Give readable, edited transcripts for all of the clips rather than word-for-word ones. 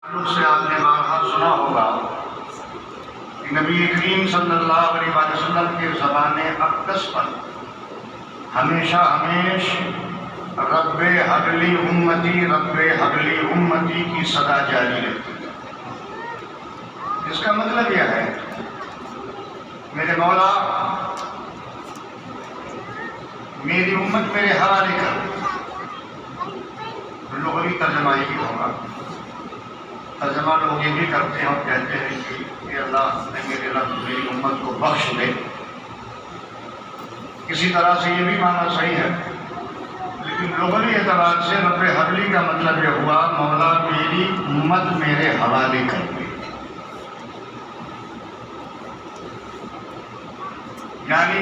سے آپ نے بارہا سنا ہوگا کہ نبی کریم صلی اللہ علیہ وسلم کے زبان اقدس پر ہمیشہ رب حبلی امتی رب حبلی امتی کی صدا جاری رہتی ہے۔ اس کا مطلب یہ ہے میرے مولا میری امت میرے حوالے کر۔ لغوی ترجمہ یہ ہوگا، ترجمہ لوگ یہ بھی کرتے ہیں اور کہتے ہیں کہ اللہ میرے رب میری امت کو بخش دے۔ کسی طرح سے یہ بھی معنی صحیح ہے، لیکن لغوی اعتبار سے رب حبلی کا مطلب یہ ہوا مولا میری امت میرے حوالے کر دے، یعنی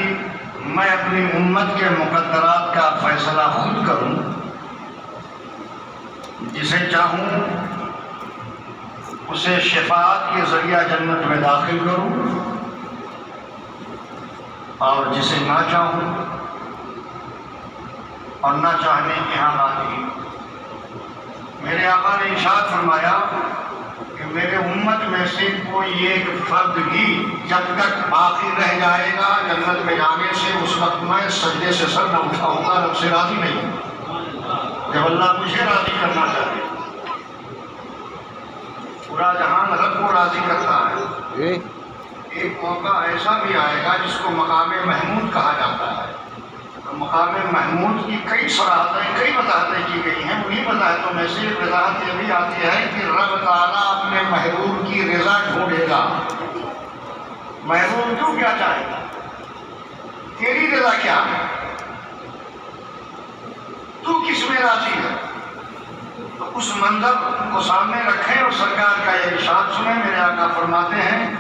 میں اپنی امت کے مقدرات کا فیصلہ خود کروں، جسے چاہوں اسے شفاعت کے ذریعہ جنت میں داخل کروں، اور جسے نہ چاہوں اور نہ چاہنے کی حالات۔ میرے آقا نے ارشاد فرمایا کہ میرے امت میں سے کوئی ایک فرد بھی جب تک باقی رہ جائے گا جنت میں جانے سے، اس وقت میں سجدے سے سر نہ اٹھاؤں گا، رب سے راضی نہیں ہوں۔ جب اللہ مجھے راضی کرنا چاہے، پورا جہان رب کو راضی کرتا ہے، ایک موقع ایسا بھی آئے گا جس کو مقام محمود کہا جاتا ہے۔ مقام محمود کی کئی صراحتیں، کئی وضاحتیں کی گئی ہیں۔ انہیں وضاحتوں میں سے ایک وضاحت یہ بھی آتی ہے کہ رب تعالیٰ اپنے محبوب کی رضا ڈھونڈے گا۔ محبوب تو کیا چاہے گا، تیری رضا کیا ہے، تو کس میں راضی ہے؟ تو اس منظر کو سامنے رکھیں اور سرکار کا یہ ارشاد سنیں۔ میرے آقا فرماتے ہیں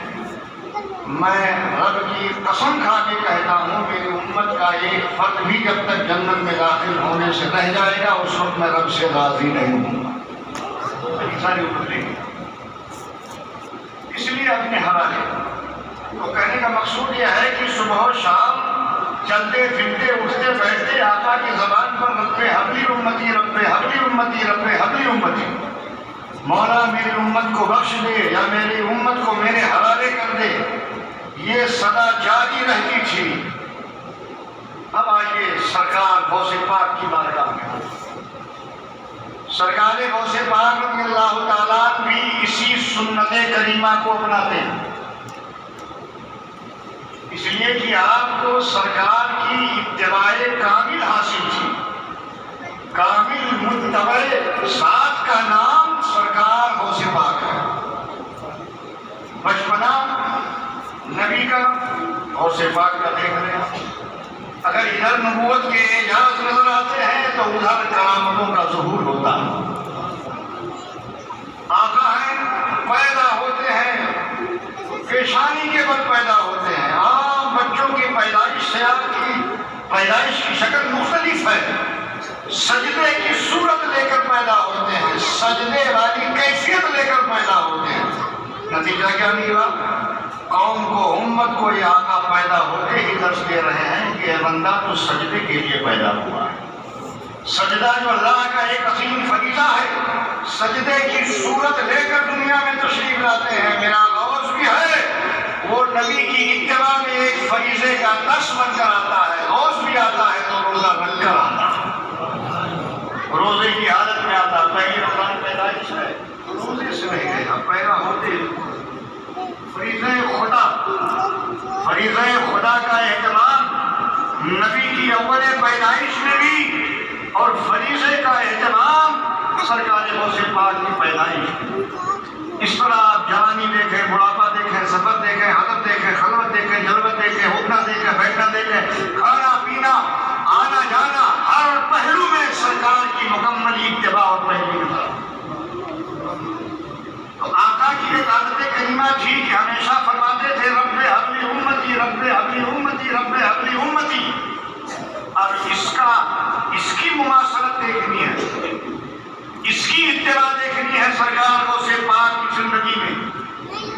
میں رب کی قسم کھا کے کہتا ہوں میری امت کا ایک فرد بھی جب تک جنت میں داخل ہونے سے رہ جائے گا اس وقت میں رب سے راضی نہیں ہوں گا۔ ساری امت لے گی، اس لیے اپنے حوالے۔ تو کہنے کا مقصود یہ ہے کہ صبح و شام چلتے پھرتے اٹھتے بیٹھتے آقا کی زبان پر رب حبلی امتی رب حبلی امتی رب حبلی امتی، مولا میری امت کو بخش دے یا میری امت کو میرے حوالے کر دے، یہ صدا جاری رہتی تھی۔ اب آئیے سرکار غوث پاک کی بارگاہ میں۔ سرکار غوث پاک رضی اللہ تعالیٰ بھی اسی سنت کریمہ کو اپناتے ہیں، اس لیے کہ آپ کو سرکار کی اتباع کامل حاصل تھی۔ کامل متبع ذات کا نام سرکار غوث پاک ہے۔ بچپنا نبی کا غوث پاک کا دیکھ رہے ہیں، اگر ادھر نبوت کے اعجاز نظر آتے ہیں تو ادھر کرامتوں کا ظہور ہوتا ہے۔ آقا ہیں، پیدا ہوتے ہیں، پیشانی کے بل پیدا ہوتے ہیں۔ عام بچوں کی پیدائش سے آپ کی پیدائش کی شکل مختلف ہے۔ سجدے کی صورت لے کر پیدا ہوتے ہیں، سجدے والی کیفیت لے کر پیدا ہوتے ہیں۔ نتیجہ کیا نکلا؟ قوم کو، امت کو یہ آقا پیدا ہوتے ہی درس دے رہے ہیں کہ اے بندہ تو سجدے کے لیے پیدا ہوا ہے۔ سجدہ جو اللہ کا ایک عظیم فریضہ ہے، سجدے کی صورت لے کر دنیا میں تشریف لاتے ہیں۔ میرا غوث بھی ہے، وہ نبی کی اتباع میں ایک فریضے کا درس بن کر آتا ہے۔ غوث بھی آتا ہے تو روزہ رکھ کر آتا ہے، روزے کی حالت میں آتا ہے۔ پہلی رمضان پیدائش ہے، روزے سے نہیں گئے، اب پیدا ہوتے فریضہ خدا، فریضہ خدا کا اہتمام نبی کی اول پیدائش میں بھی، اور فریضے کا اہتمام سرکار غوث پاک کی پیدائش میں۔ اس طرح آپ جوانی دیکھیں، بڑھاپا دیکھیں، سفر دیکھیں، حضرت دیکھیں، خلوت دیکھیں، جلوت دیکھیں، اٹھنا دیکھیں، بیٹھنا دیکھیں، کھانا پینا، آنا جانا، ہر پہلو میں سرکار کی مکمل اتباع اور پیروی کی طرف۔ تو آقا کی ایک عادت کریمہ تھی کہ ہمیشہ فرماتے تھے رب حبلی امتی رب حبلی امتی رب حبلی امتی۔ اب اس کی مماثلت دیکھنی ہے، اس کی اتباع دیکھنی ہے سرکار غوث پاک کی زندگی میں۔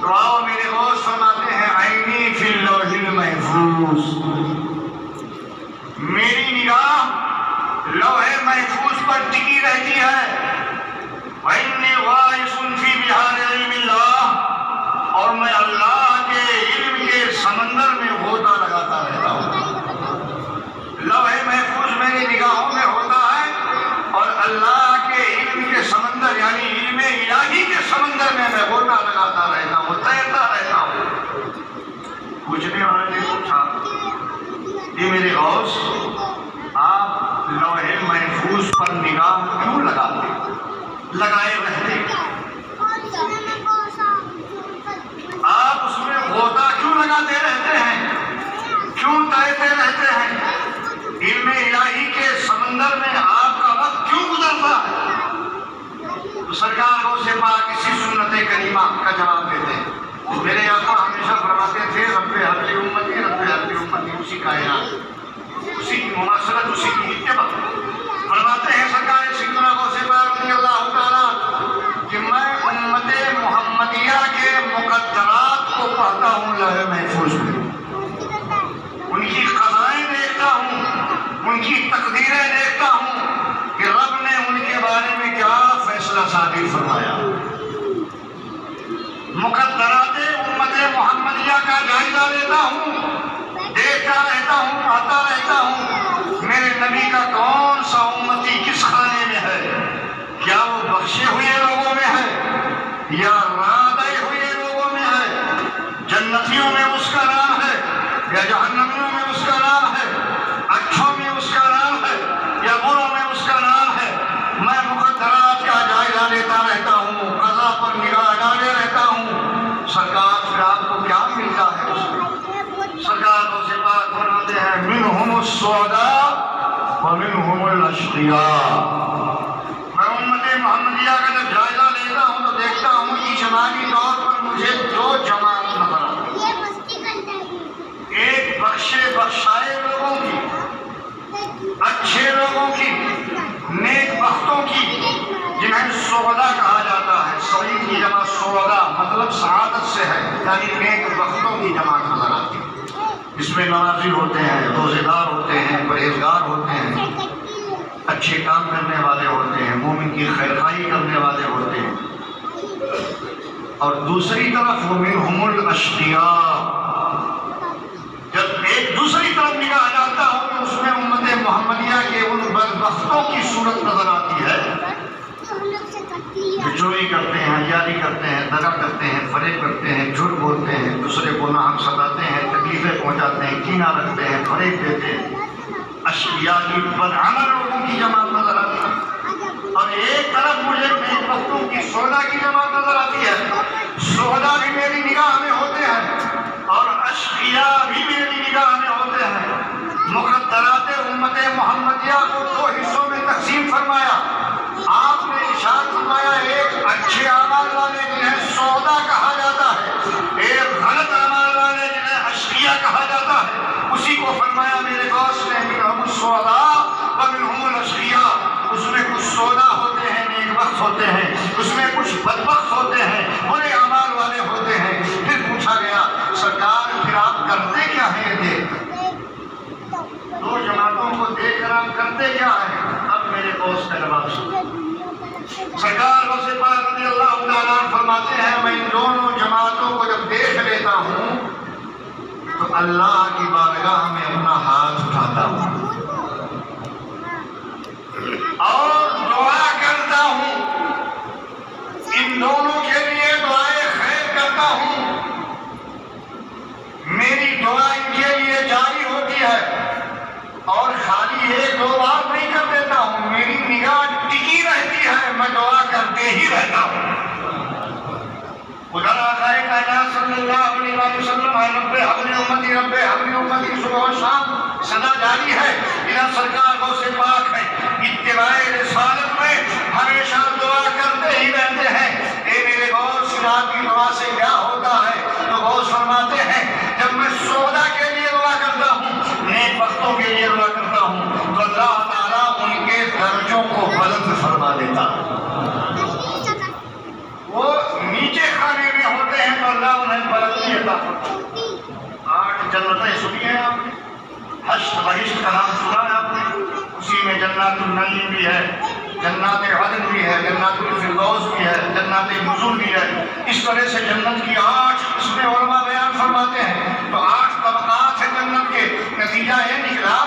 تو آؤ میرے غوث فرماتے ہیں عینی فی اللوح المحفوظ، میری نگاہ لوح محفوظ پر ٹکی رہتی ہے۔ وَإِنِّي غَائِصٌ فِي بِحَارِ کریمہ کا جواب دیتے ہیں۔ میرے آقا ہمیشہ فرماتے تھے رب حبلی امتی، رب حبلی امتی، اسی کائنات، اسی کی مماثلت، اسی کی اتباع۔ فرماتے ہیں سرکار سیدنا غوث پاک رضی اللہ تعالیٰ کہ میں امت محمدیہ کے مقدرات کو پڑھتا ہوں لوح محفوظ میں، ان کی قضائیں دیکھتا ہوں، ان کی تقدیریں دیکھتا ہوں کہ رب نے ان کے بارے میں کیا فیصلہ صادر فرمایا۔ مقدرات امت محمدیہ کا جائزہ لیتا ہوں، دیکھتا رہتا ہوں، پڑھتا رہتا ہوں میرے نبی کا کون سا امتی کس خانے میں ہے، کیا وہ بخشے ہوئے لوگوں میں ہے یا رادے ہوئے لوگوں میں ہے، جنتیوں میں اس کا نام ہے یا جہنمیوں میں اس کا نام ہے، اچھوں میں اس کا نام ہے یا بروں میں اس کا نام ہے۔ میں مقدرات کا جائزہ لیتا رہتا ہوں، قضا پر نگاہ ڈالے رہتا ہوں۔ سرکار پھر آپ کو کیا ملتا ہے اس میں؟ سرکار غوث پاک فرماتے ہیں منہم السعداء ومنہم الاشقیاء۔ میں امت محمدیہ کا جب جائزہ لیتا ہوں تو دیکھتا ہوں اجمالی طور پر مجھے دو جماعت نظر آتی ہے، ایک بخشے بخشائے لوگوں کی، اچھے لوگوں کی، نیک بختوں کی، جنہیں سعداء کہا جاتا ہے۔ سعید کی جمع سعداء مطلب سعادت سے ہے، یعنی نیک بختوں کی جماعت نظر آتی ہے۔ اس میں نمازی ہوتے ہیں، روزے دار ہوتے ہیں، پرہیزگار ہوتے ہیں، اچھے کام کرنے والے ہوتے ہیں، مومن کی خیرخواہی کرنے والے ہوتے ہیں۔ اور دوسری طرف ومنہم الاشقیاء، جب ایک دوسری طرف نگاہ ڈالتا ہوں تو اس میں امت محمدیہ کے ان بدبختوں کی صورت نظر آتی ہے جو چوری کرتے ہیں، حیالی کرتے ہیں، دغا کرتے ہیں، فریب کرتے ہیں، جھوٹ بولتے ہیں، دوسرے کو ناحق ستاتے ہیں، تکلیفیں پہنچاتے ہیں، کینہ رکھتے ہیں، فریب دیتے ہیں۔ اشقیاء کی بدعمل لوگوں کی جماعت نظر آتی ہے، اور ایک طرف مجھے نیک بختوں کی سعداء کی جماعت نظر آتی ہے۔ سعداء بھی میری نگاہ میں ہوتے ہیں اور اشقیاء بھی میری نگاہ میں ہوتے ہیں۔ مقدرات امت محمدیہ کو دو حصوں میں تقسیم فرمایا۔ آپ نے ارشاد فرمایا ایک اچھے اعمال والے جنہیں سعداء کہا جاتا ہے، ایک غلط اعمال والے جنہیں اشقیاء کہا جاتا ہے۔ اسی کو فرمایا میرے غوث نے منہم السعداء ومنہم الاشقیاء۔ اس میں کچھ سعداء ہوتے ہیں، نیک بخت ہوتے ہیں، اس میں کچھ بدبخت ہوتے ہیں، برے اعمال والے ہوتے ہیں۔ پھر پوچھا گیا سرکار پھر آپ کرتے کیا ہیں؟ یہ دیکھ دو جماعتوں کو دیکھ کر آپ کرتے کیا ہیں؟ اب میرے دوست کا جواب سنو۔ سرکار غوث پاک رضی اللہ تعالیٰ عنہ فرماتے ہیں میں ان دونوں جماعتوں کو جب دیکھ لیتا ہوں تو اللہ کی بارگاہ میں اپنا ہاتھ اٹھاتا ہوں اور دعا کرتا ہوں، ان دونوں کے لیے دعائے خیر کرتا ہوں۔ میری دعا ان کے لیے جاری ہوتی ہے اور خالی ایک دو بار نہیں کر دیتا ہوں، میری نگاہ ٹکی رہتی ہے، میں دعا کرتے ہی رہتا ہوں۔ ادھر آقائے کائنات صلی اللہ علیہ وسلم رب حبلی امتی، رب حبلی امتی صبح و شام صدا جاری ہے۔ ادھر سرکار غوث پاک ہے، اتباع رسالت میں ہمیشہ دعا کرتے ہی رہتے ہیں۔ اے میرے غوث آپ کی دعا سے کیا ہوتا ہے؟ تو غوث فرماتے ہیں جب میں سعداء کے لیے دعا کرتا ہوں، نیک بختوں کے لیے دعا کرتا ہوں تو اللہ تعالیٰ ان کے درجوں کو بلند فرما دیتا۔ وہ نیچے خانے میں ہوتے ہیں تو اللہ انہیں بلندی عطا فرماتا۔ 8 جنتیں سنی ہیں آپ نے، حشر بہشت کا نام سنا ہے آپ نے، اسی میں جنات النعیم بھی ہے، جنات عدن بھی ہے، جنات الفردوس بھی ہے، جنات نزول بھی ہے۔ اس طرح سے جنت کی 8 قسمیں علماء بیان فرماتے ہیں۔ تو 8 طبقات ہیں جنت کے۔ نتیجہ یہ نکلا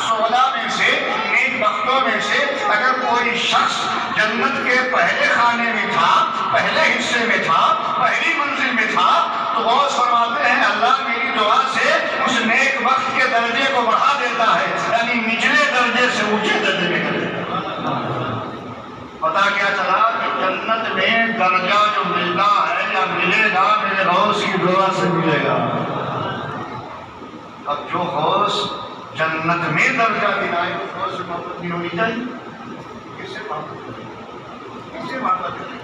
سعداء میں سے، نیک بختوں میں سے اگر کوئی شخص جنت کے پہلے خانے میں تھا، پہلے حصے میں تھا، پہلی منزل میں تھا، تو غوث فرماتے ہیں اللہ میری دعا سے اس نیک بخت کے درجے کو بڑھا دیتا ہے، یعنی نچلے درجے سے اونچے درجے میں کر دیتا ہے۔ پتا کیا چلا کہ جنت میں درجہ جو ملتا ہے یا ملے گا میرے غوث کی دعا سے ملے گا۔ اب جو غوث جنت میں درجہ دلائے اس غوث سے محبت نہیں ہونی چاہیے؟ کس سے محبت کریں؟ کس سے محبت کریں؟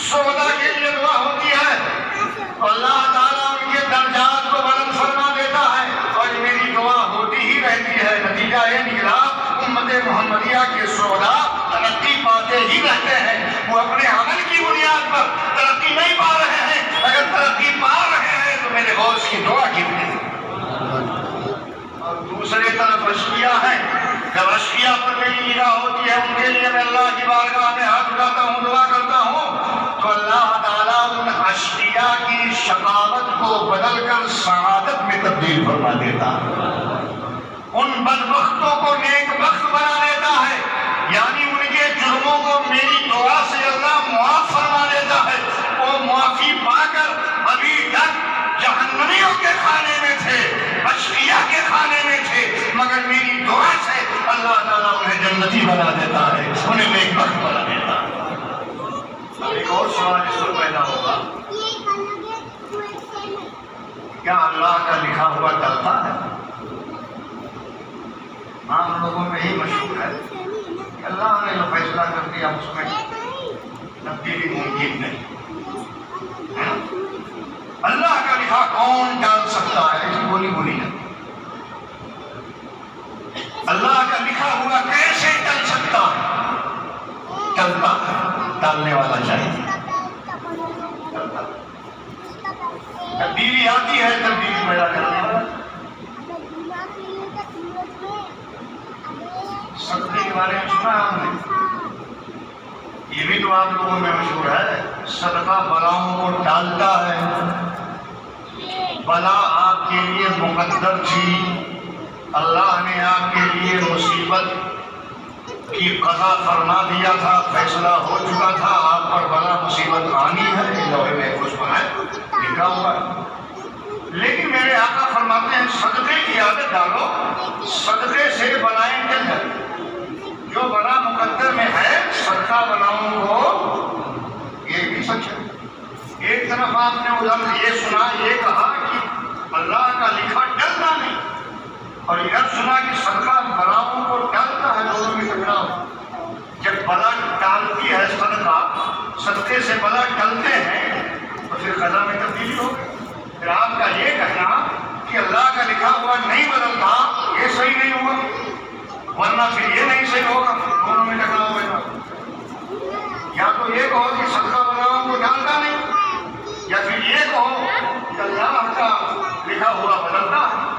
سعداء کے لیے دعا ہوتی محمدیہ کے شہداء ترقی پاتے ہی رہتے ہیں، وہ اپنے عمل کی بنیاد پر ترقی نہیں پا رہے ہیں، اگر ترقی پا رہے ہیں تو میرے غوث کی دعا کی وجہ سے۔ اور دوسرے طرف اشقیاء ہیں، جب اشقیاء پر میری نگاہ ہوتی ہے، ان کے لیے میں اللہ کی بارگاہ میں ہاتھ اٹھاتا ہوں، دعا کرتا ہوں، تو اللہ تعالیٰ ان اشقیاء کی شقاوت کو بدل کر سعادت میں تبدیل فرما دیتا ہے، ان بدبختوں کو نیک بخت بنا دیتا ہے، یعنی ان کے جرموں کو میری دعا سے اللہ معاف فرما دیتا ہے۔ وہ معافی پا کر ابھی تک جہنمیوں کے کھانے میں تھے، اشقیاء کے کھانے میں تھے، مگر میری دعا سے اللہ تعالیٰ انہیں جنتی بنا دیتا ہے، انہیں نیک بخت بنا دیتا ہے۔ ایک اور سوال اس پر پیدا ہوگا، کیا اللہ کا لکھا ہوا ٹلتا ہے؟ عام لوگوں میں ہی مشہور ہے کہ اللہ نے جو فیصلہ کر دیا اس میں تبدیلی ممکن نہیں۔ اللہ کا لکھا کون ٹال سکتا ہے؟ اس بولی بولی ہے، اللہ کا لکھا ہوا کیسے ٹل سکتا ہے؟ ٹلتا ہے، ٹالنے والا چاہیے۔ تبدیلی آتی ہے، تبدیلی پیدا کرنے والا۔ صدقے کے بارے میں سنا ہم نے، یہ بھی تو آپ لوگوں میں مشہور ہے، صدقہ بلاؤں کو ٹالتا ہے۔ بلا آپ کے لیے مقدر تھی، اللہ نے آپ کے لیے مصیبت کی قضا فرما دیا تھا، فیصلہ ہو چکا تھا، آپ پر بلا مصیبت آنی ہے، لوح محفوظ پر ہے، لکھا ہوا ہے۔ لیکن میرے آقا فرماتے ہیں صدقے کی عادت ڈالو، صدقے سے بلائیں ٹل جائیں۔ جو بلا مقدر میں ہے صدقہ بلاؤں کو، یہ بھی سچ ہے۔ ایک طرف آپ نے ادھر یہ سنا، یہ کہا کہ اللہ کا لکھا ٹلتا نہیں، اور ادھر سنا کہ صدقہ بلاؤں کو ٹالتا ہے، دونوں میں ٹکراؤ۔ جب بلا ٹالتی ہے صدقہ، صدقے سے بلا ٹلتے ہیں تو پھر قضا میں تبدیلی ہوگی۔ پھر آپ کا یہ کہنا کہ اللہ کا لکھا ہوا نہیں بدلتا، یہ صحیح نہیں ہوا، ورنہ پھر یہ نہیں صحیح ہوگا، دونوں میں ٹکراؤ ہوگا۔ یا تو یہ کہو کہ صدقہ بلاؤں کو ڈالتا نہیں، یا پھر یہ کہو کہ اللہ کا لکھا ہوا بدلتا ہے،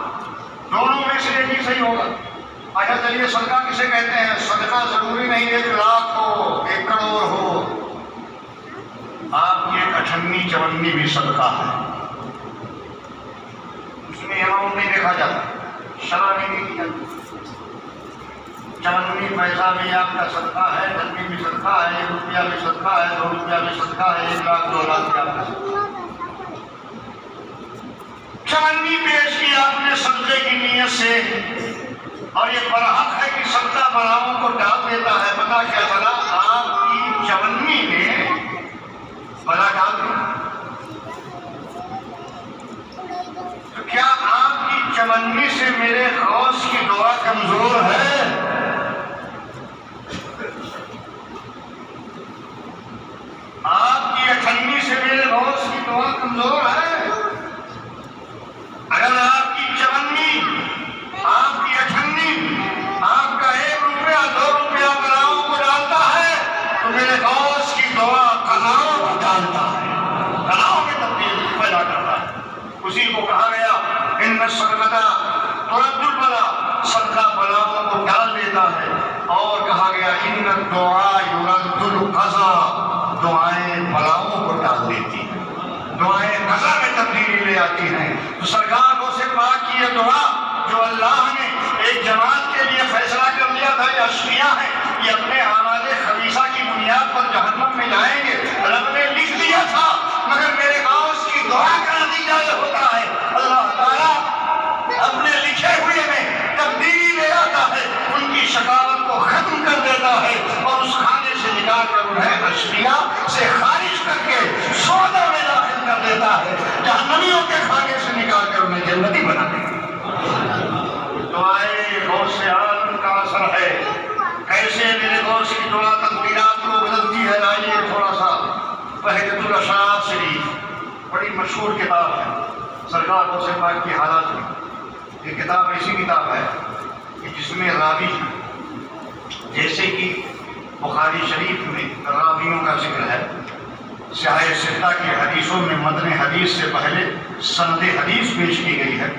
دونوں میں سے ایک ہی صحیح ہوگا۔ اچھا چلیے، صدقہ کسے کہتے ہیں؟ صدقہ ضروری نہیں 1 لاکھ ہو، 1 کروڑ ہو، آپ کی 1 اٹھنی چونی بھی صدقہ ہے، اس میں اماؤنٹ نہیں دیکھا جاتا، شرح نہیں دیکھی جاتی۔ 54 پیسہ بھی آپ کا صدقہ ہے، 10 بھی صدقہ ہے، 1 روپیہ بھی صدقہ ہے، 2 روپیہ بھی صدقہ ہے، 1 لاکھ 2 لاکھ بھی آپ کا صدقہ ہے۔ 54 پیش کی آپ نے صدقے کی نیت سے، اور یہ برحق ہے کہ صدقہ بلاؤں کو ڈال دیتا ہے۔ پتہ کیا چلا؟ آپ کی 54 میں بلا ڈال دیا۔ تو کیا آپ کی 54 سے میرے غوث کی دعا کمزور ہے؟ آپ کی 58 سے میرے غوث کی دعا کمزور ہے؟ اگر آپ کی 54، آپ کی 58، آپ کا 1 روپیہ 2 روپیہ بلاؤں کو ڈالتا ہے تو میرے غوث کی دعا قضاؤں کو ڈالتا ہے، قضاؤں میں تبدیل پیدا کرتا ہے۔ اسی کو کہا گیا ان الصدقۃ ترد البلا، صدقہ بلاؤں کو ڈال دیتا ہے۔ اور کہا گیا ان الدعاء یرد القضاء، دعائیں بلاؤں کو ڈال دیتی ہیں، دعائیں قضا میں تبدیلی لے آتی ہیں۔ تو سرکار کو سے پاک کی یہ دعا جو اللہ نے ایک جماعت کے لیے فیصلہ کر دیا تھا، یہ اشقیاء ہیں، یہ اپنے اعمال خبیثہ کی بنیاد پر جہنم میں جائیں گے، رب نے لکھ دیا تھا، مگر میرے غوث کی دعا کا نتیجہ یہ ہوتا ہے اللہ تعالیٰ اپنے لکھے ہوئے میں تبدیلی لے آتا ہے، ان کی شقاوت کو ختم کر دیتا ہے، اور اس کھانے سے نکال کر انہیں اشقیاء سے خارج کر کے سودا میں داخل کر دیتا ہے، جہنمیوں کے کھانے سے نکال کر انہیں جنتی بنا دیتا ہے۔ دعائے غوث عالم کا اثر ہے، کیسے میرے غوث کی دعا تقدیرات کو بدلتی ہے۔ آئیے تھوڑا سا بہجت الاشعار شریف، بڑی مشہور کتاب ہے سرکار غوث پاک کی حالات میں۔ یہ کتاب ایسی کتاب ہے کہ جس میں راوی جیسے کہ بخاری شریف میں راویوں کا ذکر ہے، سیاہ ستہ کی حدیثوں میں متن حدیث سے پہلے سند حدیث پیش کی گئی ہے۔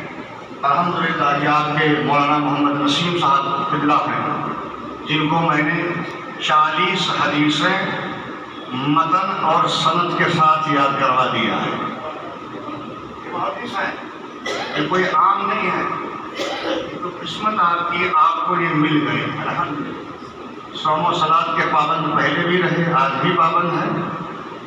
الحمدللہ یہ آپ کے مولانا محمد نسیم صاحب قبلہ ہیں، جن کو میں نے 40 حدیثیں متن اور سند کے ساتھ یاد کروا دیا ہے۔ یہ حدیث ہے، یہ کوئی عام نہیں ہے، یہ تو قسمت آپ کی، آپ کو یہ مل گئی۔ الحمدللہ صوم و صلاۃ کے پابند پہلے بھی رہے، آج بھی پابند ہیں،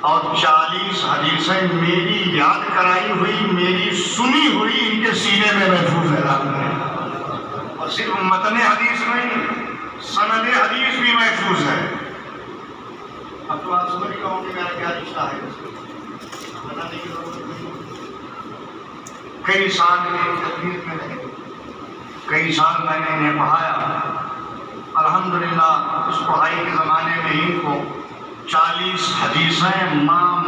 اور 40 حدیثیں میری یاد کرائی ہوئی، میری سنی ہوئی ان کے سینے میں محفوظ ہے۔ اور صرف متن حدیث نہیں، سند حدیث بھی محفوظ ہے۔ اب تو آپ سمجھ گئے ہوں کہ میرا کیا رشتہ ہے، بتانے کی ضرورت نہیں۔ کئی سال میں تدبیر میں رہے، کئی سال میں نے انہیں پڑھایا۔ الحمدللہ اس پڑھائی کے زمانے میں ان کو 40 حدیثیں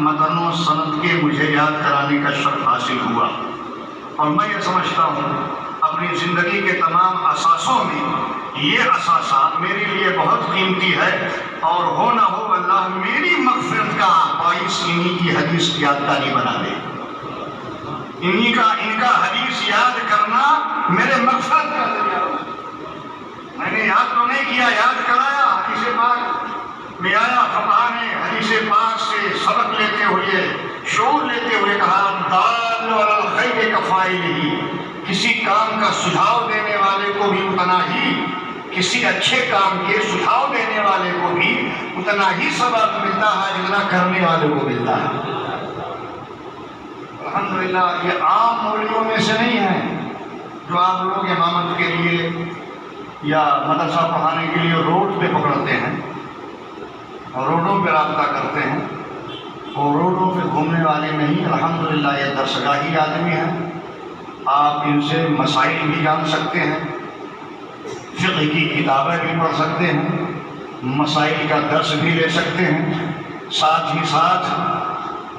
متن و سند کے مجھے یاد کرانے کا شرف حاصل ہوا، اور میں یہ سمجھتا ہوں اپنی زندگی کے تمام اثاثوں میں یہ اثاثہ میرے لیے بہت قیمتی ہے، اور ہو نہ ہو اللہ میری مغفرت کا باعث انہی کی حدیث یادگاری بنا دے۔ ان کا حدیث یاد کرنا میرے مغفرت کا ذریعہ بنا۔ میں نے یاد تو نہیں کیا، یاد کرایا۔ حدیث پاک میں آیا، فقہ نے حدیث پاک سے سبق لیتے ہوئے، شعور لیتے ہوئے کہا، دال علی الخیر کفاعلہ، کسی کام کا سجھاؤ دینے والے کو بھی اتنا ہی، کسی اچھے کام کے سجھاؤ دینے والے کو بھی اتنا ہی ثواب ملتا ہے جتنا کرنے والے کو ملتا ہے۔ الحمدللہ یہ عام مولویوں میں سے نہیں ہے جو آپ لوگ امامت کے لیے یا مدرسہ پڑھانے کے لیے روڈ پہ پکڑتے ہیں اور روڈوں پہ رابطہ کرتے ہیں، اور روڈوں پہ گھومنے والے نہیں۔ الحمدللہ یہ درسگاہی آدمی ہیں، آپ ان سے مسائل بھی جان سکتے ہیں، فقہ کی کتابیں بھی پڑھ سکتے ہیں، مسائل کا درس بھی لے سکتے ہیں، ساتھ ہی ساتھ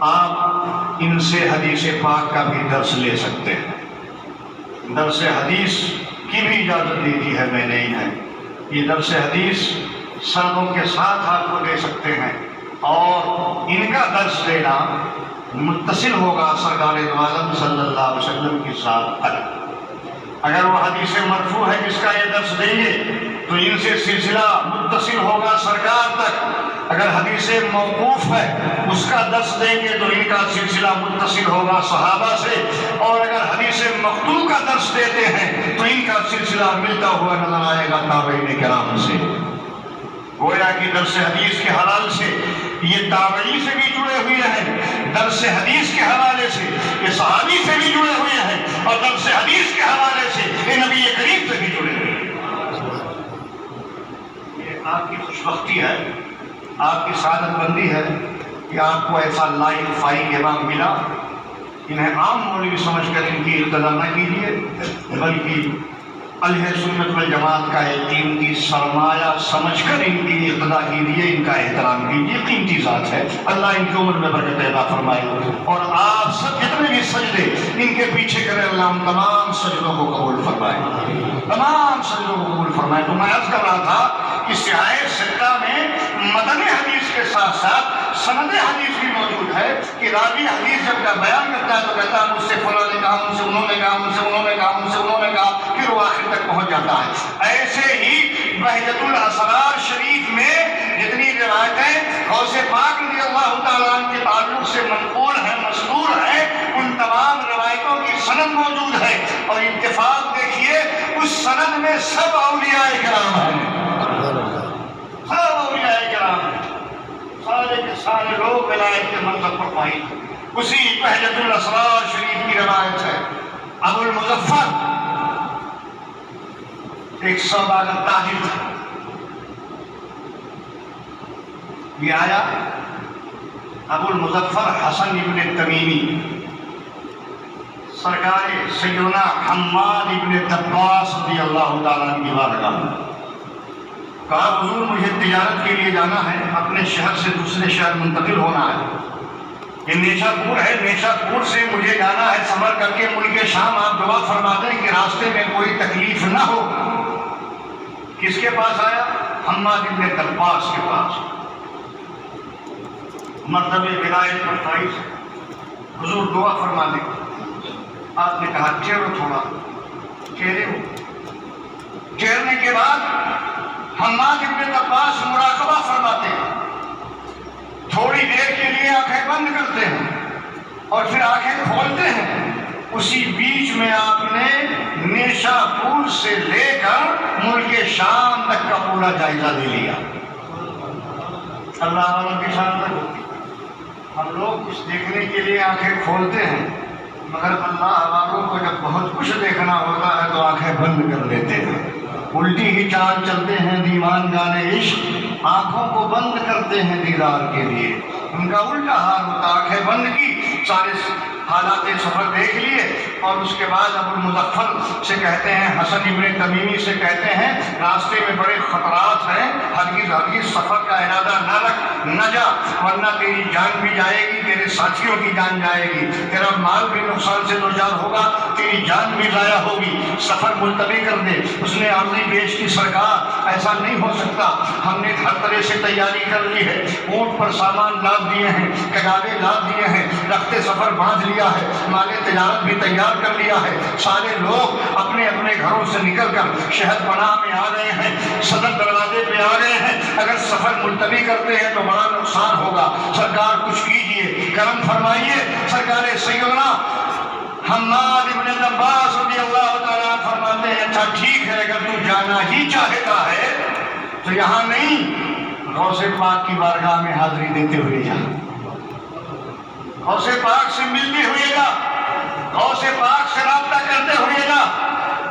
آپ ان سے حدیث پاک کا بھی درس لے سکتے ہیں۔ درس حدیث کی بھی اجازت دے دی ہے میں نے انہیں، یہ درس حدیث سندوں کے ساتھ آپ کو دے سکتے ہیں، اور ان کا درس دینا متصل ہوگا سرکار دو عالم صلی اللہ علیہ وسلم کی ذات تک۔ اگر وہ حدیث مرفوع ہے جس کا یہ درس دیں گے تو ان سے سلسلہ متصل ہوگا سرکار تک۔ اگر حدیث موقوف ہے اس کا درس دیں گے تو ان کا سلسلہ متصل ہوگا صحابہ سے، اور اگر حدیث مقطوع کا درس دیتے ہیں تو ان کا سلسلہ ملتا ہوا نظر آئے گا تابعین کرام سے۔ گویا کہ درس حدیث کے حوالے سے یہ تابعی سے بھی جڑے ہوئے ہیں، درس حدیث کے حوالے سے یہ صحابی سے بھی جڑے ہوئے ہیں، اور درس حدیث کے حوالے سے یہ نبی کریم سے بھی جڑے ہوئے ہیں۔ یہ آپ کی خوش بختی ہے، آپ کی سعادت مندی ہے کہ آپ کو ایسا لائق فائق امام ملا۔ انہیں عام مولوی سمجھ کر ان کی اقتدا نہ کیجیے، بلکہ اہل سنت والجماعت کا ایک قیمتی سرمایہ سمجھ کر ان کی اقتدا کیجیے، ان کا احترام کیجیے، قیمتی ذات ہے۔ اللہ ان کی عمر میں برکت عطا فرمائے، اور آپ سب جتنے بھی سجدے ان کے پیچھے کریں اللہ ان تمام سجدوں کو قبول فرمائے، تمام سجدوں کو قبول فرمائے۔ تو میں عرض کر رہا تھا کہ سیاہ ستہ میں متن حدیث کے ساتھ ساتھ سند حدیث بھی موجود ہے، کہ راوی حدیث جب بیان کرتا ہے تو کہتا ہے مجھ سے فلاں نے کہا، مجھ سے انہوں نے کہا، مجھ سے انہوں نے کہا، مجھ سے انہوں نے کہا، پھر وہ آخر تک پہنچ جاتا ہے۔ ایسے ہی بہجت الاسرار شریف میں جتنی روایتیں غوث پاک رضی اللہ تعالیٰ عنہ کے تعلق سے منقول ہیں، مستور ہیں، ان تمام روایتوں کی سند موجود ہے، اور اتفاق دیکھیے اس سند میں سب اولیاء کرام ہیں، سب اولیاء کرام ہیں، سارے کے سارے لوگ ولایت کے منصب پر فائز ہیں۔ اسی بہجت الاسرار شریف کی روایت ہے، ابو المظفر ایک سوداگر تاجر تھا، یہ آیا ابو المظفر حسن ابن تمیمی، سرکار سیدنا حماد ابن دباس رضی اللہ تعالیٰ عنہ کی بارگاہ میں، کہا حضور مجھے تجارت کے لیے جانا ہے، اپنے شہر سے دوسرے شہر منتقل ہونا ہے، یہ نیشا پور ہے، نیشا پور سے مجھے جانا ہے سفر کر کے ملک شام، آپ دعا فرما دیں کہ راستے میں کوئی تکلیف نہ ہو۔ کس کے پاس آیا؟ حماد ابن دباس کے پاس، مرتبہ ولایت پر فائز، حضور دعا فرما دیں۔ آپ نے کہا ٹھہرو تھوڑا، ٹھہرے ہو۔ ٹھہرنے کے بعد حماد ابن دباس مراقبہ فرماتے ہیں، تھوڑی دیر کے لیے آنکھیں بند کرتے ہیں اور پھر آنکھیں کھولتے ہیں۔ اسی بیچ میں آپ نے نیشا پور سے لے کر ملک شام تک کا پورا جائزہ لے لیا۔ اللہ والوں کی شان تک ہوتی، ہم لوگ کچھ دیکھنے کے لیے آنکھیں کھولتے ہیں، مگر اللہ والوں کو جب بہت کچھ دیکھنا ہوتا ہے تو آنکھیں بند کر لیتے ہیں، الٹی ہی چال چلتے ہیں دیوان گانے عشق، آنکھوں کو بند کرتے ہیں دیدار کے لیے۔ ان کا الٹا حال ہوتا، آنکھیں بند کی، سارے حالات سفر دیکھ لیے، اور اس کے بعد ابو المظفر سے کہتے ہیں، حسن ابن تمیمی سے کہتے ہیں، راستے میں بڑے خطرات ہیں، ہرگز سفر کا ارادہ نہ رکھ، نہ جا، ورنہ تیری جان بھی جائے گی، تیرے ساتھیوں کی جان جائے گی، تیرا مال بھی نقصان سے دوچار ہوگا، تیری جان بھی ضائع ہوگی، سفر ملتوی کر دے۔ اس نے عرضی پیش کی، سرکار ایسا نہیں ہو سکتا، ہم نے ہر طرح سے تیاری کر لی ہے، اونٹ پر سامان لاد دیے ہیں، کجاوے لاد دیے ہیں، رخت سفر باندھ لیا ہے، مال تجارت بھی تیار کر لیا ہے، سارے لوگ اپنے اپنے گھروں سے نکل کر شہر پناہ میں آ گئے ہیں، صدر دروازے پہ آ گئے ہیں، اگر سفر ملتوی کرتے ہیں تو بڑا نقصان ہوگا، سرکار کچھ کیجئے، کرم فرمائیے۔ سرکار سیدنا حماد ابن دباس رضی اللہ تعالیٰ فرماتے ہیں، اچھا ٹھیک ہے، اگر تو جانا ہی چاہتا ہے تو یہاں نہیں، غوث پاک کی بارگاہ میں حاضری دیتے ہوئے جا، غوث پاک سے ملتے ہوئے جا، غوث پاک سے رابطہ کرتے ہوئے جا۔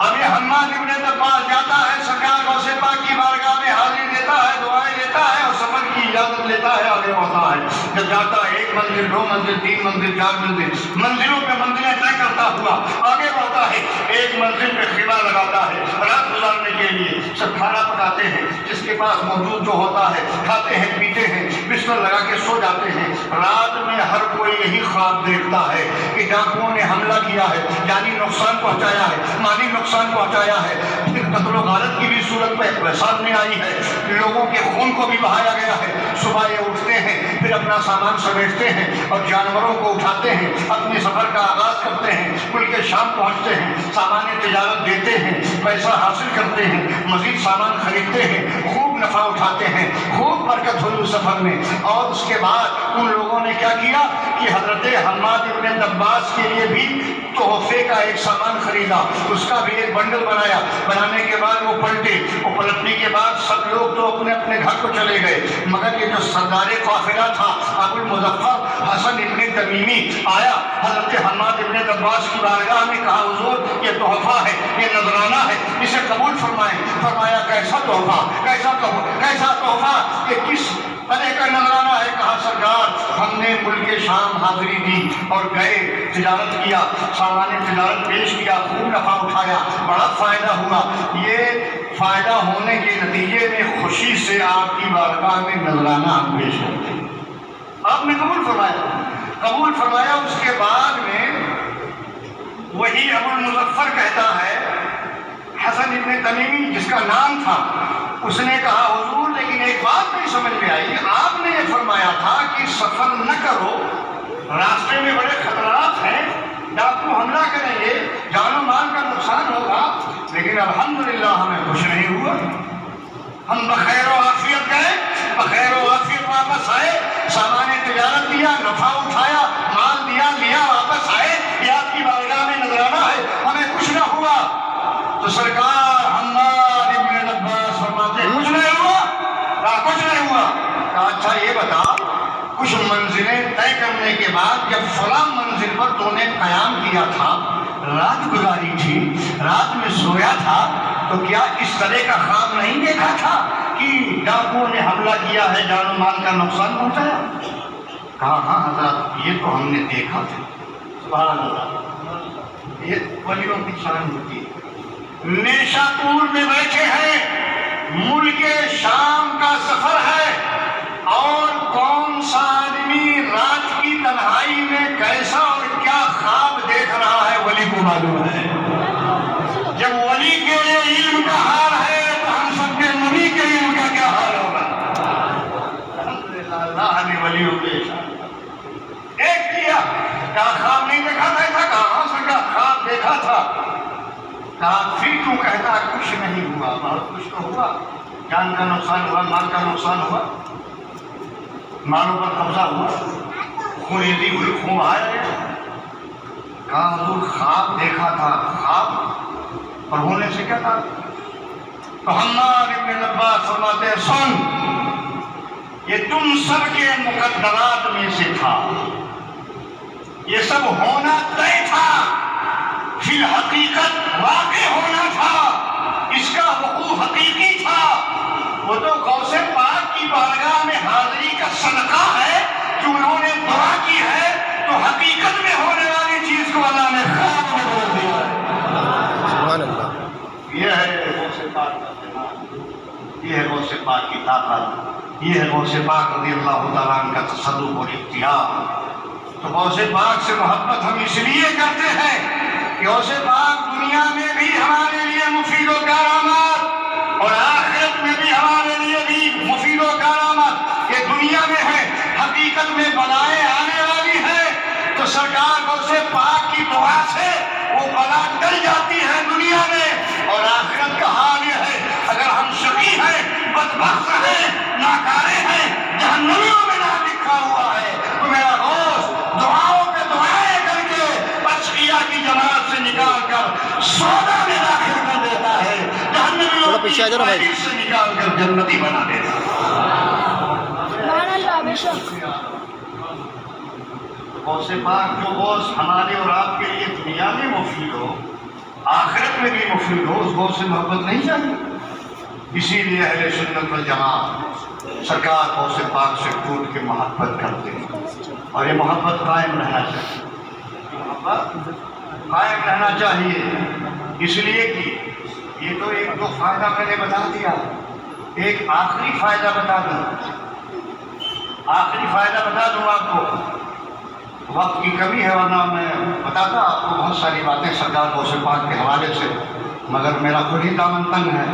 اب یہ حماد ابن دباس جاتا ہے، سرکار غوث پاک کی بارگاہ میں حاضری دیتا ہے، دعائیں دیتا ہے اور سفر کی اجازت لیتا ہے، آگے بڑھتا ہے۔ جب جاتا ہے 1 منزل 2 منزل 3 منزل 4 منزل، منزلوں پہ منزلیں طے کرتا ہوا آگے بڑھتا ہے، 1 منزل پہ خیمہ لگاتا ہے رات گزارنے کے لیے، سب کھانا پکاتے ہیں، جس کے پاس موجود جو ہوتا ہے کھاتے ہیں پیتے ہیں، بستر لگا کے سو جاتے ہیں۔ رات میں ہر کوئی یہی خواب دیکھتا ہے کہ ڈاکوؤں نے حملہ کیا ہے، جانی نقصان پہنچایا ہے، مالی نقصان پہنچایا ہے، پھر قتل و غارت کی بھی صورت میں سامنے آئی ہے، لوگوں کے خون کو بھی بہایا گیا ہے۔ صبح یہ اٹھتے ہیں، پھر اپنا سامان سمیٹتے ہیں اور جانوروں کو اٹھاتے ہیں، اپنے سفر کا آغاز کرتے ہیں، ملک شام پہنچتے ہیں، سامان تجارت دیتے ہیں، پیسہ حاصل کرتے ہیں، مزید سامان خریدتے ہیں، خوب نفع اٹھاتے ہیں، خوب برکت ہوئی اس سفر میں۔ اور اس کے بعد ان لوگوں نے کیا کیا کہ حضرت حماد ابن دباس کے لیے بھی تحفے کا ایک سامان خریدا، اس کا بھی ایک بنڈل بنایا، بنانے کے بعد وہ پلٹے، وہ پلٹنے کے بعد سب لوگ تو اپنے اپنے گھر کو چلے گئے، مگر یہ جو سردار قافلہ تھا ابو المظفر حسن ابن تمیمی آیا، حضرت حماد ابن دباس کی بارگاہ میں کہا، حضور یہ تحفہ ہے، یہ نذرانہ ہے، اسے قبول فرمائیں۔ فرمایا کیسا تحفہ، کیسا تحفہ، یہ کس طرح کا نذرانہ ہے؟ کہا سرکار ہم نے ملک شام حاضری دی اور گئے، تجارت کیا، سامان تجارت پیش کیا، خوب نفع اٹھایا، بڑا فائدہ ہوا، یہ فائدہ ہونے کے نتیجے میں خوشی سے آپ کی بارگاہ میں نذرانہ ہم پیش کرتے ہیں۔ آپ نے قبول فرمایا۔ اس کے بعد میں وہی ابو المظفر کہتا ہے، حسن ابن تمیمی جس کا نام تھا، اس نے کہا حضور لیکن ایک بات نہیں سمجھ میں آئی، آپ نے یہ فرمایا تھا کہ سفر نہ کرو، راستے میں بڑے خطرات ہیں، ڈاکو حملہ کریں گے، جان و مال کا نقصان ہوگا، لیکن الحمدللہ ہمیں کچھ نہیں ہوا، ہم بخیر و عافیت گئے، بخیر و عافیت واپس آئے، سامان تجارت دیا، نفع اٹھایا، مال دیا، لیا، واپس آئے، یہ آپ کی بارگاہ میں نذرانہ ہے، ہمیں کچھ نہ ہوا۔ تو سرکار حماد ابن دباس فرماتے کچھ نہیں ہوا، کہا کچھ نہیں ہوا، کہا اچھا یہ بتا کچھ منزلیں طے کرنے کے بعد جب فلاں منزل پر تو نے قیام کیا تھا، رات گزاری تھی، رات میں سویا تھا، تو کیا اس طرح کا خواب نہیں دیکھا تھا کہ ڈاکوؤں نے حملہ کیا ہے، جان و مال کا نقصان پہنچایا؟ کہا ہاں حضرت یہ تو ہم نے دیکھا تھا۔ سبحان اللہ، یہ ولیوں کی شان ہوتی ہے۔ نیشا پور میں بیٹھے ہیں، ملک شام کا سفر ہے، اور کون سا آدمی رات کی تنہائی میں کیسا اور کیا خواب دیکھ رہا ہے ولی کو معلوم ہے۔ جب ولی کے لیے علم کا حال ہے تو ہم سب کے نبی کے علم کا کیا کہا خواب نہیں دیکھا تھا؟ ایسا کہاں سے کہا خواب دیکھا تھا؟ کہا پھر کیوں کہتا کچھ نہیں ہوا؟ بہت کچھ تو ہوا، جان کا نقصان ہوا، مال کا نقصان ہوا، مالوں پر قبضہ ہوا، خونریزی ہوئی، خون بہایا۔ کہا حضور خواب دیکھا تھا، خواب اور ہونے سے کیا تھا؟ تو حماد ابن عباس فرماتے ہیں سن، یہ تم سب کے مقدرات میں سے تھا، یہ سب ہونا طے تھا، فی الحقیقت واقع ہونا تھا، اس کا وقوع حقیقی تھا۔ وہ تو غوث پاک کی بارگاہ میں حاضری کا صدقہ ہے کہ انہوں نے دعا کی ہے، تو حقیقت میں ہونے والی چیز کو اللہ نے خواب میں بدل دیا ہے۔ سبحان اللہ۔ یہ ہے غوث پاک کا جلال، یہ ہے غوث پاک کی طاقت، یہ ہے غوث پاک رضی اللہ تعالیٰ عنہ کا تصرف اور اختیار۔ تو غوث پاک سے محبت ہم اس لیے کرتے ہیں کہ غوث پاک دنیا میں بھی ہمارے لیے مفید و کارآمد اور آخرت میں بھی ہمارے لیے بھی مفید و کارآمد۔ یہ دنیا میں ہے، حقیقت میں بلائیں آنے والی ہے تو سرکار غوث پاک کی دعا سے وہ بلا ٹل جاتی ہے دنیا میں، اور آخرت کا حال یہ ہے اگر ہم شقی ہیں، بدبخت ہیں، ناکارے ہیں، جہنمیوں میں نام لکھا ہوا ہے، تو میرا غوث دعاؤں پہ دعائیں کر کے اشقیاء کی جماعت سے نکال کر سودا میں داخل کر دیتا ہے، جہنمیوں کی فہرست سے نکال کر جنتی بنا دیتا ہے۔ غوث پاک جو غوث ہمارے اور آپ کے لیے دنیا میں مفید ہو، آخرت میں بھی مفید ہو، اس غوث سے محبت نہیں چاہیے۔ اسی لیے اہل سنت والجماعت سرکار غوث پاک سے ٹوٹ کے محبت کرتے ہیں، اور یہ محبت قائم رہنا چاہیے، محبت قائم رہنا چاہیے۔ اس لیے کہ یہ تو ایک دو فائدہ میں نے بتا دیا، ایک آخری فائدہ بتا دوں، آخری فائدہ بتا دوں آپ کو، وقت کی کمی ہے ورنہ میں بتاتا آپ کو بہت ساری باتیں سرکار غوث پاک کے حوالے سے، مگر میرا خود ہی دامن تنگ ہے،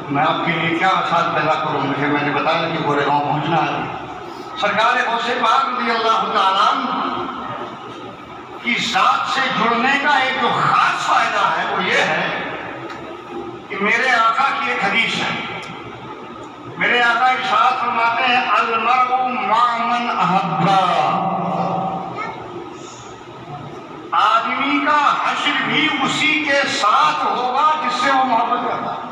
میں آپ کے لیے کیا وسعت پیدا کروں؟ مجھے میں نے بتایا کہ گورے گاؤں پہنچنا ہے۔ سرکار غوث پاک رضی اللہ تعالیٰ عنہ کی ذات سے جڑنے کا ایک جو خاص فائدہ ہے وہ یہ ہے کہ میرے آقا کی ایک حدیث ہے، میرے آقا ارشاد فرماتے ہیں المرء مع من احبا، آدمی کا حشر بھی اسی کے ساتھ ہوگا جس سے وہ محبت کرتا ہے۔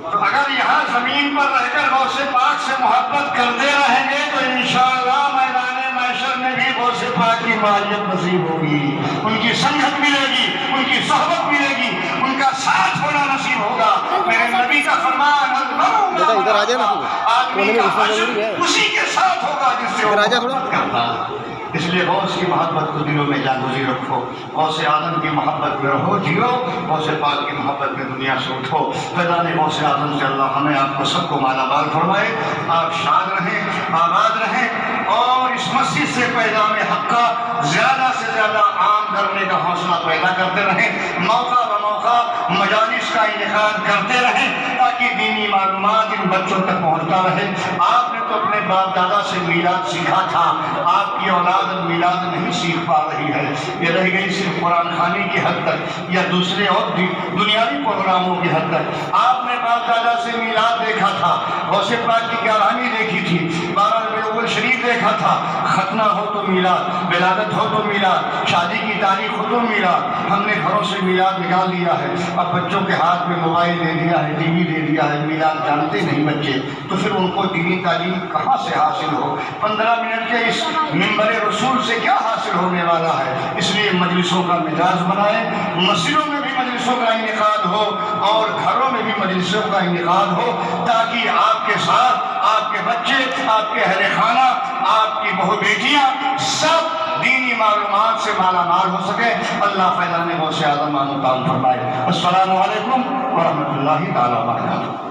تو اگر یہاں زمین پر رہ کر غوث پاک سے محبت کرتے رہیں گے تو انشاءاللہ میدان محشر میں بھی غوث پاک کی معیت نصیب ہوگی، ان کی سنگت ملے گی، ان کی صحبت ملے گی، ان کا ساتھ ہونا نصیب ہوگا۔ میرے نبی کا فرمان ادھر آ جائے نا، آدمی کا حشر اسی کے ساتھ ہوگا جس سے وہ محبت کرتا ہے۔ اس لیے غوث کی محبت کو دلوں میں جاگزی رکھو، غوث اعظم کی محبت میں رہو، جیو، غوث پاک کی محبت میں دنیا سے اٹھو۔ فیضان غوث اعظم سے اللہ ہمیں آپ کو سب کو مالا مال فرمائے، آپ شاد رہیں، آباد رہیں، اور اس مسجد سے پیغام حق کا زیادہ سے زیادہ عام کرنے کا حوصلہ پیدا کرتے رہیں، موقع بموقع مجالس کا انعقاد کرتے رہیں تاکہ دینی معلومات ان بچوں تک پہنچتا رہے۔ آپ نے تو اپنے باپ دادا سے میلاد سیکھا تھا، آپ کی اولاد میلاد نہیں سیکھ پا رہی ہے، یہ رہ گئی صرف قرآن خوانی کی حد تک یا دوسرے اور دنیاوی پروگراموں کی حد تک۔ آپ نے باپ دادا سے میلاد دیکھا تھا، غوث پاک کی گرامی دیکھی تھی، بارہ ربیع الاول شریف دیکھا تھا، ختنہ ہو تو میلاد، ولادت ہو تو میلاد، شادی کی تاریخ ہو تو میلاد۔ ہم نے گھروں سے میلاد نکال لیا ہے، اب بچوں کے ہاتھ میں موبائل دے دیا ہے، ٹی وی دے دیا ہے، میلاد جانتے نہیں بچے، تو پھر ان کو دینی تعلیم کہاں سے حاصل ہو؟ 15 منٹ کے اس منبر رسول سے کیا حاصل ہونے والا ہے؟ اس لیے مجلسوں کا مزاج بنائیں، مسجدوں میں بھی مجلسوں کا انعقاد ہو اور گھروں میں بھی مجلسوں کا انعقاد ہو، تاکہ آپ کے ساتھ آپ کے بچے، آپ کے اہل خانہ، آپ کی بہو بیٹیاں سب دینی معلومات سے مالا مال ہو سکے۔ اللہ فیضان غوث اعظم عنہ تعالیٰ فرمائے۔ السلام علیکم ورحمۃ اللہ تعالیٰ وبرکاتہ۔